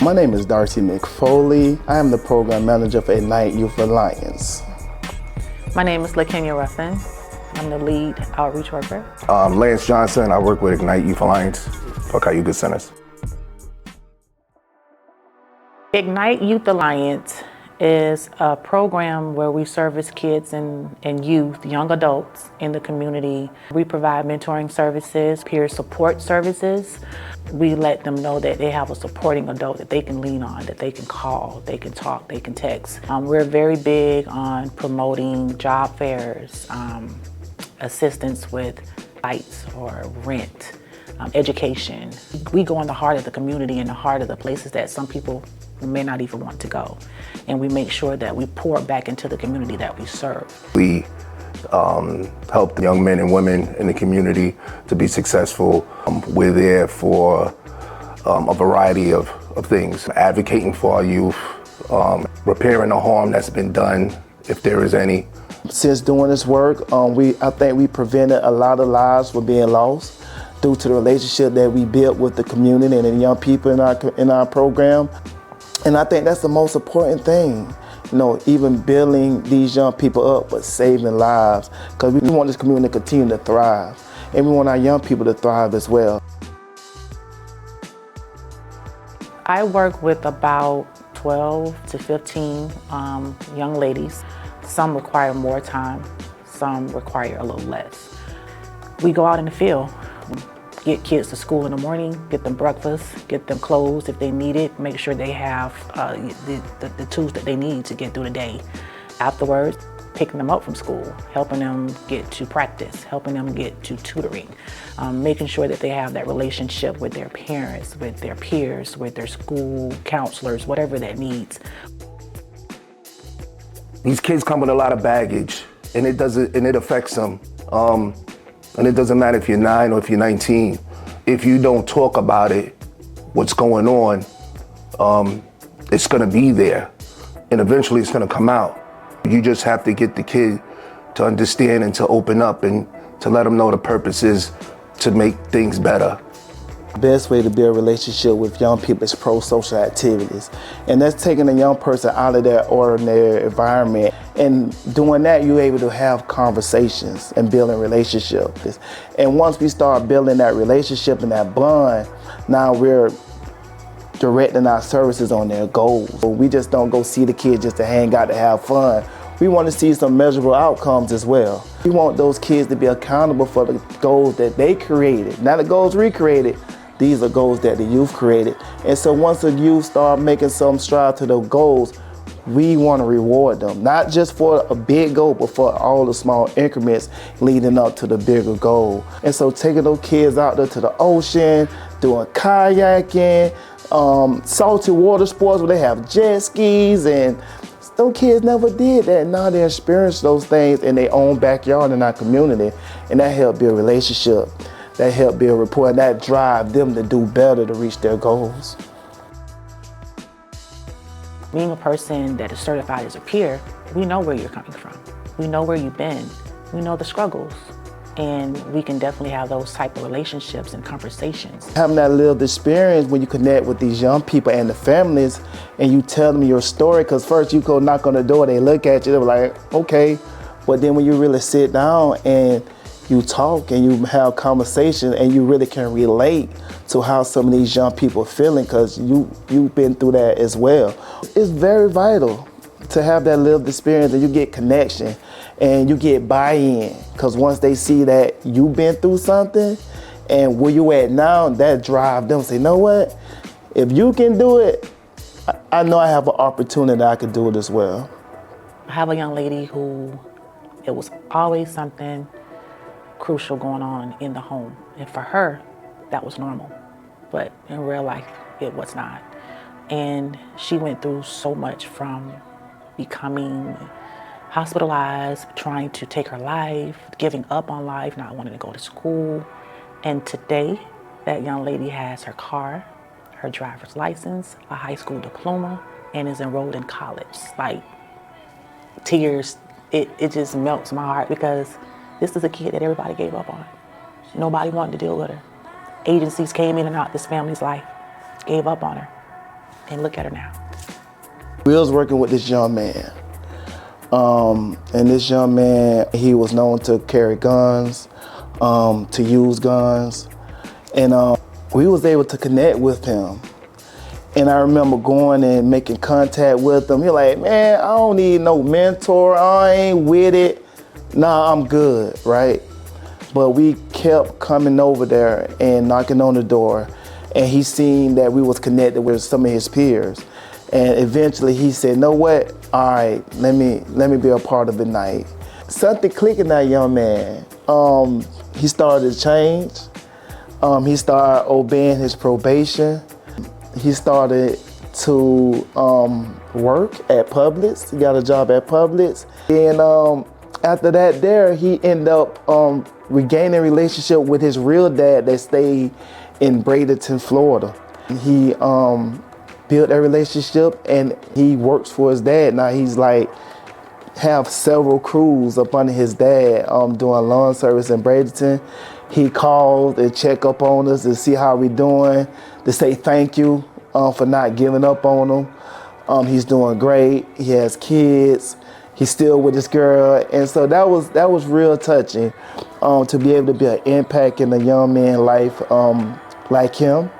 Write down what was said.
My name is Darcy McFoley. I am the program manager for Ignite Youth Alliance. My name is LaKenya Ruffin. I'm the lead outreach worker. Lance Johnson. I work with Ignite Youth Alliance for Cayuga Centers. Ignite Youth Alliance is a program where we service kids and youth, young adults in the community. We provide mentoring services, peer support services. We let them know that they have a supporting adult that they can lean on, that they can call, they can talk, they can text. We're very big on promoting job fairs, assistance with lights or rent, education. We go in the heart of the community, in the heart of the places that some people may not even want to go. And we make sure that we pour back into the community that we serve. We help the young men and women in the community to be successful. We're there for a variety of things, advocating for our youth, repairing the harm that's been done, if there is any. Since doing this work, I think we prevented a lot of lives from being lost due to the relationship that we built with the community and the young people in our program. And I think that's the most important thing, even building these young people up, but saving lives, because we want this community to continue to thrive, and we want our young people to thrive as well. I work with about 12 to 15 young ladies. Some require more time, some require a little less. We go out in the field, get kids to school in the morning, get them breakfast, get them clothes if they need it, make sure they have the tools that they need to get through the day. Afterwards, picking them up from school, helping them get to practice, helping them get to tutoring, making sure that they have that relationship with their parents, with their peers, with their school counselors, whatever that needs. These kids come with a lot of baggage, and it affects them. And it doesn't matter if you're 9 or if you're 19. If you don't talk about it, what's going on, it's gonna be there. And eventually it's gonna come out. You just have to get the kid to understand and to open up and to let them know the purpose is to make things better. The best way to build a relationship with young people is pro-social activities. And that's taking a young person out of their ordinary environment. And doing that, you're able to have conversations and building relationships. And once we start building that relationship and that bond, now we're directing our services on their goals. We just don't go see the kids just to hang out to have fun. We want to see some measurable outcomes as well. We want those kids to be accountable for the goals that they created, not the goals we created. These are goals that the youth created. And so once the youth start making some stride to those goals, we want to reward them, not just for a big goal, but for all the small increments leading up to the bigger goal. And so taking those kids out there to the ocean, doing kayaking, salty water sports where they have jet skis, and those kids never did that. Now they experience those things in their own backyard in our community, and that helped build relationship. That help build rapport, and that drive them to do better to reach their goals. Being a person that is certified as a peer, we know where you're coming from. We know where you've been. We know the struggles. And we can definitely have those type of relationships and conversations. Having that lived experience when you connect with these young people and the families, and you tell them your story, because first you go knock on the door, they look at you, they're like, okay. But then when you really sit down and you talk and you have conversation and you really can relate to how some of these young people are feeling, because you've been through that as well. It's very vital to have that lived experience, and you get connection and you get buy-in, because once they see that you've been through something and where you at now, that drive them to say, you know what, if you can do it, I know I have an opportunity I could do it as well. I have a young lady who, it was always something crucial going on in the home. And for her, that was normal. But in real life, it was not. And she went through so much, from becoming hospitalized, trying to take her life, giving up on life, not wanting to go to school. And today, that young lady has her car, her driver's license, a high school diploma, and is enrolled in college. Like, tears, it just melts my heart, because this is a kid that everybody gave up on. Nobody wanted to deal with her. Agencies came in and out this family's life, gave up on her. And look at her now. We was working with this young man. And this young man, he was known to carry guns, to use guns. And we was able to connect with him. And I remember going and making contact with him. He's like, man, I don't need no mentor. I ain't with it. Nah, I'm good, right? But we kept coming over there and knocking on the door. And he seen that we was connected with some of his peers. And eventually he said, know what? All right, let me be a part of the night. Something clicked in that young man. He started to change. He started obeying his probation. He started to work at Publix. He got a job at Publix. And after that he ended up regaining a relationship with his real dad that stayed in Bradenton, Florida. He built a relationship and he works for his dad. Now he's like, have several crews up under his dad doing lawn service in Bradenton. He called and check up on us to see how we doing, to say thank you for not giving up on him. He's doing great. He has kids. He's still with his girl. And so that was real touching to be able to be an impact in a young man's life like him.